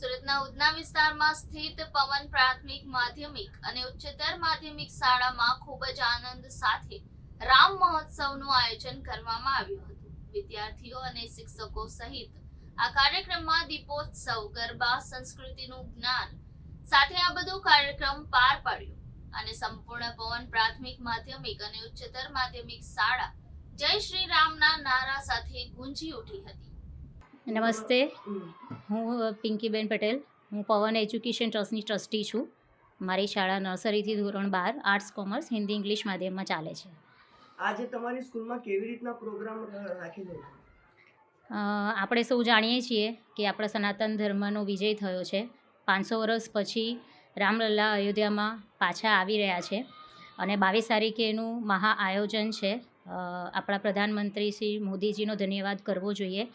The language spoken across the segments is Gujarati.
સુરતના ઉધના વિસ્તારમાં સ્થિત પવન પ્રાથમિક માધ્યમિક અને ઉચ્ચતર માધ્યમિક શાળામાં ખૂબ જ આનંદ સાથે રામ મહોત્સવનું આયોજન કરવામાં આવ્યું હતું। વિદ્યાર્થીઓ અને શિક્ષકો સહિત આ કાર્યક્રમમાં દીપોત્સવ, ગરબા, સંસ્કૃતિનું જ્ઞાન સાથે આ બધો કાર્યક્રમ પાર પાડ્યો અને સંપૂર્ણ પવન પ્રાથમિક માધ્યમિક અને ઉચ્ચતર માધ્યમિક શાળા જય શ્રી રામના નારા સાથે ગુંજી ઉઠી હતી। નમસ્તે, હું પિંકીબેન પટેલ, હું પવન એજ્યુકેશન ટ્રસ્ટની ટ્રસ્ટી છું। મારી શાળા નર્સરીથી ધોરણ 12 આર્ટ્સ, કોમર્સ, હિન્દી, ઇંગ્લિશ માધ્યમમાં ચાલે છે। આજે તમારી સ્કૂલમાં કેવી રીતના પ્રોગ્રામ રાખેલો છે? આપણે સૌ જાણીએ છીએ કે આપણા સનાતન ધર્મનો વિજય થયો છે। 500 વર્ષ પછી રામલલ્લા અયોધ્યામાં પાછા આવી રહ્યા છે અને 22 તારીખે એનું મહા આયોજન છે। આપણા પ્રધાનમંત્રી શ્રી મોદીજીનો ધન્યવાદ કરવો જોઈએ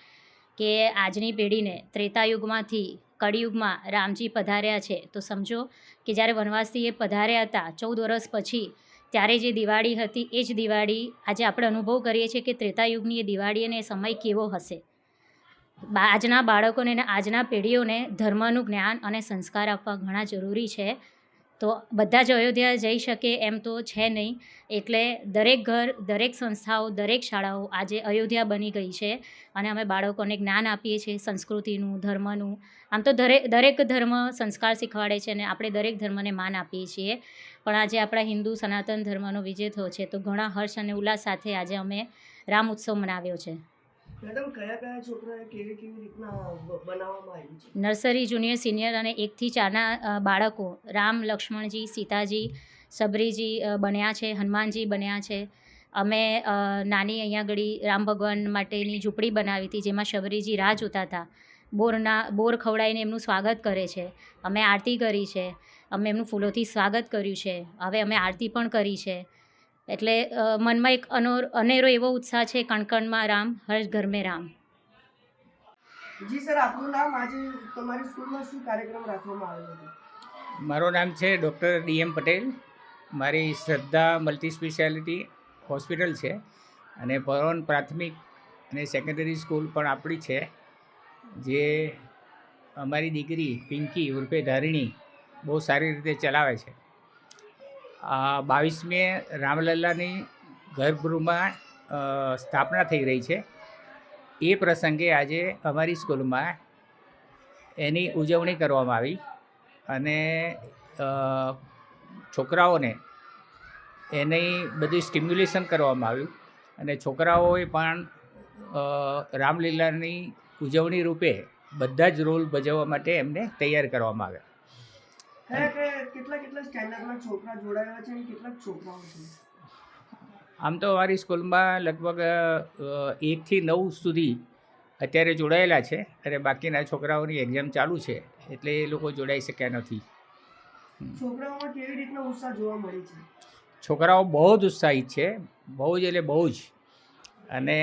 કે આજની પેઢીને ત્રેતાયુગમાંથી કળિયુગમાં રામજી પધાર્યા છે। તો સમજો કે જ્યારે વનવાસથી એ પધાર્યા હતા 14 વર્ષ પછી, ત્યારે જે દિવાળી હતી એ જ દિવાળી આજે આપણે અનુભવ કરીએ છીએ કે ત્રેતાયુગની એ દિવાળી અને એ સમય કેવો હશે। આજના બાળકોને અને આજના પેઢીઓને ધર્મનું જ્ઞાન અને સંસ્કાર આપવા ઘણા જરૂરી છે। તો બધા જ અયોધ્યા જઈ શકે એમ તો છે નહીં, એટલે દરેક ઘર, દરેક સંસ્થાઓ, દરેક શાળાઓ આજે અયોધ્યા બની ગઈ છે અને અમે બાળકોને જ્ઞાન આપીએ છીએ સંસ્કૃતિનું, ધર્મનું। આમ તો દરેક ધર્મ સંસ્કાર શીખવાડે છે અને આપણે દરેક ધર્મને માન આપીએ છીએ, પણ આજે આપણા હિન્દુ સનાતન ધર્મનો વિજય થયો છે તો ઘણા હર્ષ અને ઉલ્લાસ સાથે આજે અમે રામ ઉત્સવ મનાવ્યો છે। મેડમ, કયા છોકરાએ કેવી રીતના બનાવવામાં આવ્યું છે? નર્સરી, જુનિયર, સિનિયર અને 1 થી 4ના બાળકો રામ, લક્ષ્મણજી, સીતાજી, સબરીજી બન્યા છે, હનુમાનજી બન્યા છે। અમે નાની અહીંયા આગળ રામ ભગવાન માટેની ઝૂંપડી બનાવી હતી, જેમાં શબરીજી રાહ જોતા હતા। બોર ખવડાવીને એમનું સ્વાગત કરે છે। અમે આરતી કરી છે, અમે એમનું ફૂલોથી સ્વાગત કર્યું છે। હવે અમે આરતી પણ કરી છે, એટલે મનમાં એક અનેરો એવો ઉત્સાહ છે। કણકણમાં રામ, હર ઘર મેં રામ। જી સર, આપનું નામ? આજે તમારી સ્કૂલમાં શું કાર્યક્રમ રાખવામાં આવ્યો હતો? મારું નામ છે ડૉક્ટર ડી.એમ. પટેલ। મારી શ્રદ્ધા મલ્ટી સ્પેશિયાલિટી હોસ્પિટલ છે અને પવન પ્રાથમિક અને સેકન્ડરી સ્કૂલ પણ આપણી છે, જે અમારી દીકરી પિંકી ઉર્ફે ધારિણી બહુ સારી રીતે ચલાવે છે। 22મે રામલલ્લાની ગર્ભગૃહમાં સ્થાપના થઈ રહી છે। એ પ્રસંગે આજે અમારી સ્કૂલમાં એની ઉજવણી કરવામાં આવી અને છોકરાઓને એની બધી સ્ટિમ્યુલેશન કરવામાં આવ્યું અને છોકરાઓએ પણ રામલીલાની ઉજવણી રૂપે બધા જ રોલ ભજવવા માટે એમને તૈયાર કરવામાં આવ્યા। કેટલા સ્ટેન્ડર્ડના છોકરા જોડાયા છે અને કેટલાક છોકરાઓ છે? આમ તો અમારી સ્કૂલમાં લગભગ 1 થી 9 સુધી અત્યારે જોડાયેલા છે અને બાકીના છોકરાઓની એક્ઝામ ચાલુ છે, એટલે એ લોકો જોડાઈ શક્યા નથી। છોકરાઓમાં કેવી રીતનો ઉત્સાહ જોવા મળે છે? છોકરાઓ બહુ જ ઉત્સાહિત છે, બહુ જ એટલે બહુ જ। અને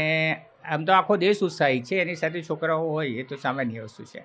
આમ તો આખો દેશ ઉત્સાહિત છે, એની સાથે છોકરાઓ હોય એ તો સામાન્ય વસ્તુ છે।